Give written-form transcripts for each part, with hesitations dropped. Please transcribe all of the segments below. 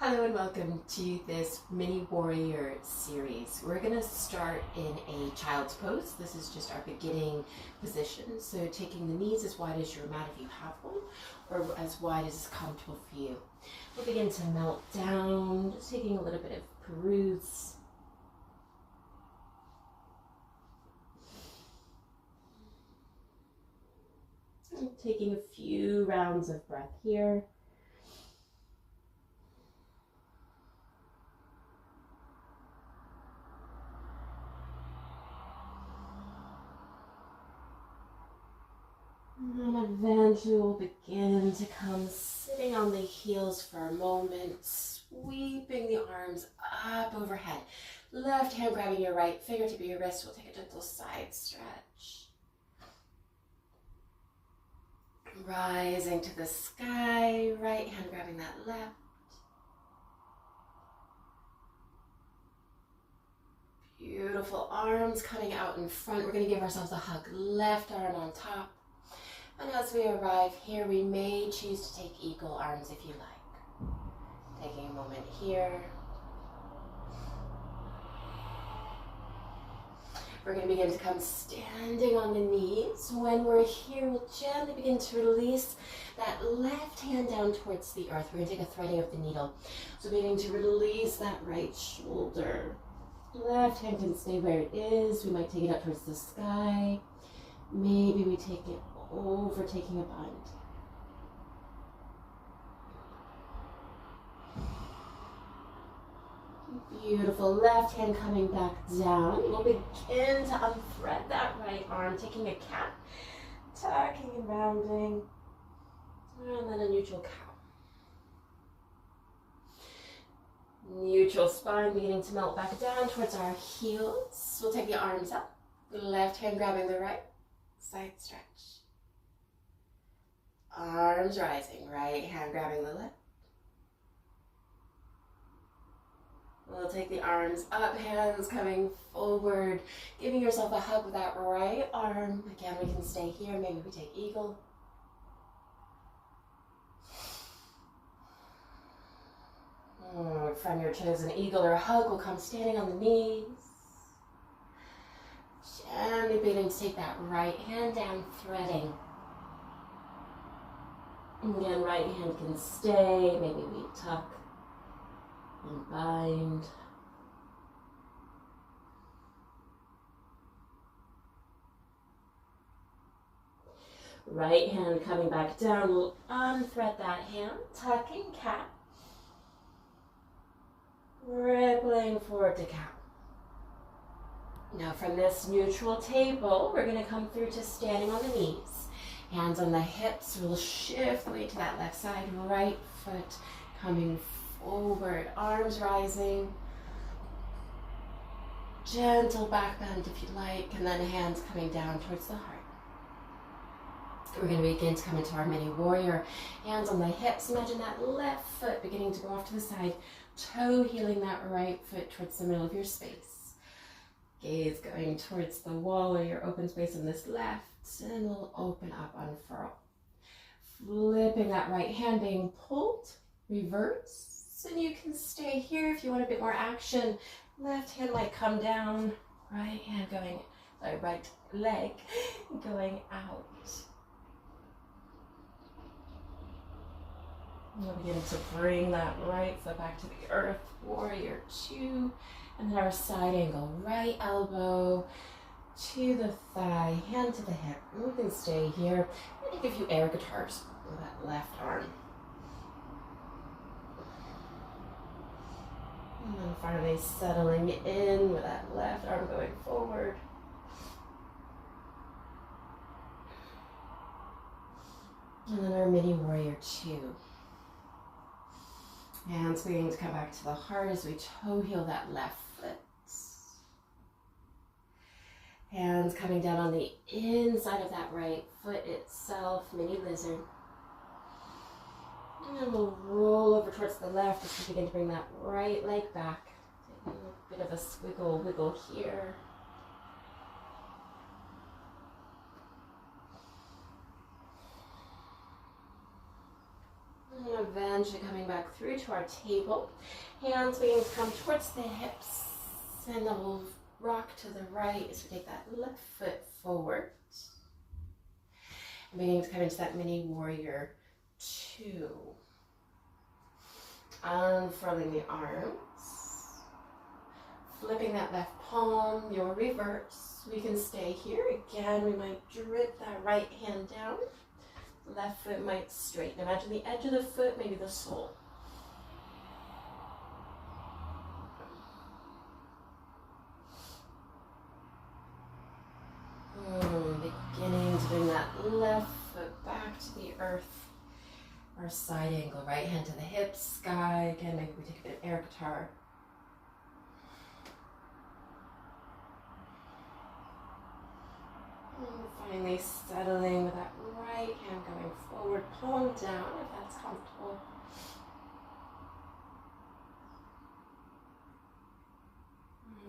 Hello and welcome to this mini warrior series. We're going to start in a child's pose. This is just our beginning position. So taking the knees as wide as your mat if you have one, or as wide as is comfortable for you. We'll begin to melt down, just taking a little bit of peruse. And taking a few rounds of breath here. And eventually we'll begin to come sitting on the heels for a moment, sweeping the arms up overhead. Left hand grabbing your right fingertip of your wrist. We'll take a gentle side stretch. Rising to the sky, right hand grabbing that left. Beautiful arms coming out in front. We're going to give ourselves a hug. Left arm on top. And as we arrive here, we may choose to take eagle arms if you like. Taking a moment here. We're going to begin to come standing on the knees. When we're here, we'll gently begin to release that left hand down towards the earth. We're going to take a threading of the needle. So beginning to release that right shoulder. Left hand can stay where it is. We might take it up towards the sky. Maybe we take it over, taking a bind. Beautiful. Left hand coming back down. We'll begin to unthread that right arm, taking a cat, tucking and rounding, and then a neutral cow. Neutral spine beginning to melt back down towards our heels. We'll take the arms up. Left hand grabbing the right. Side stretch. Arms rising. Right hand grabbing the left. We'll take the arms up, hands coming forward, giving yourself a hug with that right arm. Again, we can stay here. Maybe we take eagle. From your chosen eagle or hug, we'll come standing on the knees. Gently beginning to take that right hand down, threading. Again, right hand can stay. Maybe we tuck and bind. Right hand coming back down. We'll unthread that hand, tucking cat. Rippling forward to cow. Now from this neutral table, we're going to come through to standing on the knees. Hands on the hips, we'll shift the weight to that left side, right foot coming forward, arms rising. Gentle back bend if you like, and then hands coming down towards the heart. We're going to begin to come into our mini warrior. Hands on the hips, imagine that left foot beginning to go off to the side, toe heeling that right foot towards the middle of your space. Gaze going towards the wall or your open space on this left, and we'll open up, unfurl. Flipping that right hand being pulled, reverse, and you can stay here if you want a bit more action. Left hand might come down, right hand going, right leg going out. We'll begin to bring that right foot back to the earth, warrior two, and then our side angle, right elbow to the thigh, hand to the hip. And we can stay here. I'm going to give you air guitars with that left arm. And then finally settling in with that left arm going forward. And then our mini warrior two. Hands beginning to come back to the heart as we toe heel that left foot. Hands coming down on the inside of that right foot itself, mini lizard. And then we'll roll over towards the left as we begin to bring that right leg back. Taking a bit of a squiggle wiggle here. Eventually coming back through to our table. Hands beginning to come towards the hips. And then we'll rock to the right as we take that left foot forward. And beginning to come into that mini warrior 2. Unfurling the arms. Flipping that left palm, your reverse. We can stay here. Again, we might drip that right hand down. Left foot might straighten. Imagine the edge of the foot, maybe the sole. Beginning to bring that left foot back to the earth. Our side angle, right hand to the hips, sky. Again, maybe we take a bit of air guitar. And finally settling with that right hand going forward, palm down if that's comfortable.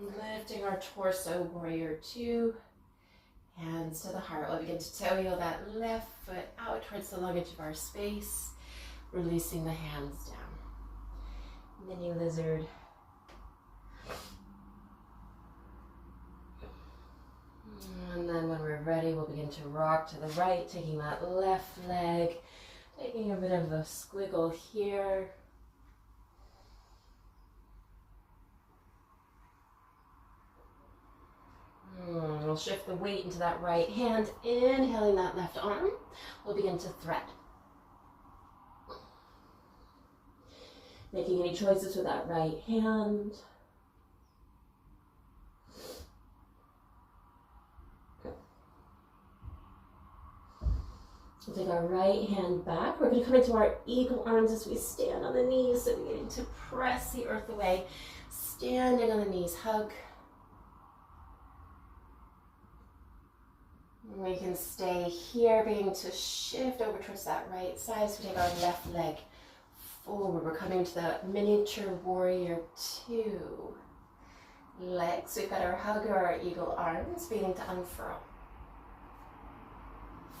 Lifting our torso, warrior 2. Hands to the heart. We'll begin to toe heel that left foot out towards the long edge of our space, releasing the hands down. Mini lizard. And then when we're ready, we'll begin to rock to the right, taking that left leg, taking a bit of a squiggle here. We'll shift the weight into that right hand, inhaling that left arm. We'll begin to thread. Making any choices with that right hand. We'll take our right hand back. We're going to come into our eagle arms as we stand on the knees. So we're beginning to press the earth away. Standing on the knees, hug. We can stay here, beginning to shift over towards that right side. So we take our left leg forward. We're coming to the miniature warrior 2 legs. We've got our hugger, our eagle arms, beginning to unfurl.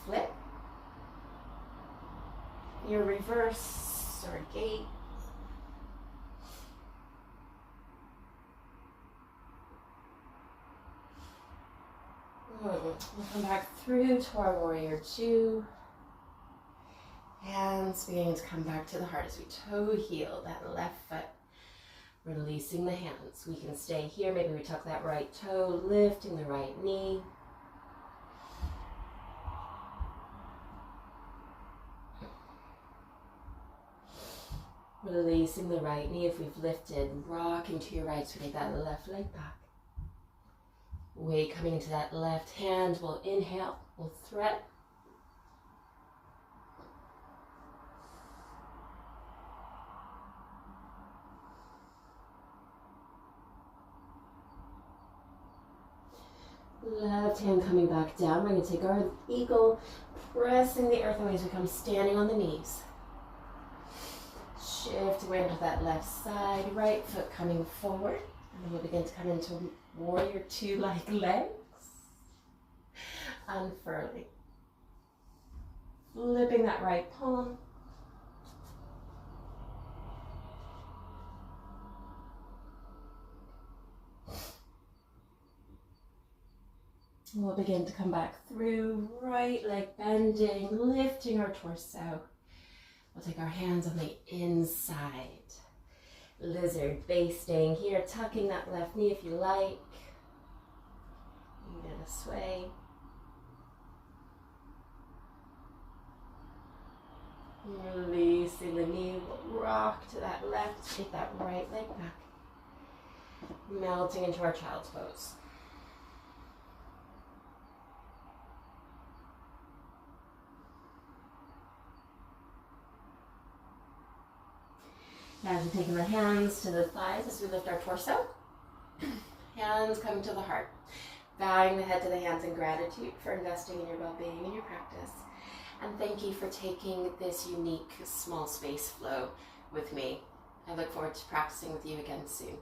Flip. Your reverse or gate. We'll come back through to our warrior 2. Hands beginning to come back to the heart as we toe heel that left foot. Releasing the hands. We can stay here. Maybe we tuck that right toe, lifting the right knee. Releasing the right knee if we've lifted. Rocking to your right so we take that left leg back. Weight coming into that left hand. We'll inhale. We'll thread. Left hand coming back down. We're going to take our eagle, pressing the earth away as we come standing on the knees. Shift away into that left side. Right foot coming forward. And then we'll begin to come into warrior 2 like legs. Unfurling. Flipping that right palm. We'll begin to come back through, right leg bending, lifting our torso. We'll take our hands on the inside. Lizard base staying here, tucking that left knee if you like. Give it a sway. Releasing the knee, we'll rock to that left, take that right leg back. Melting into our child's pose. Now we're taking the hands to the thighs as we lift our torso. Hands coming to the heart. Bowing the head to the hands in gratitude for investing in your well-being and your practice. And thank you for taking this unique small space flow with me. I look forward to practicing with you again soon.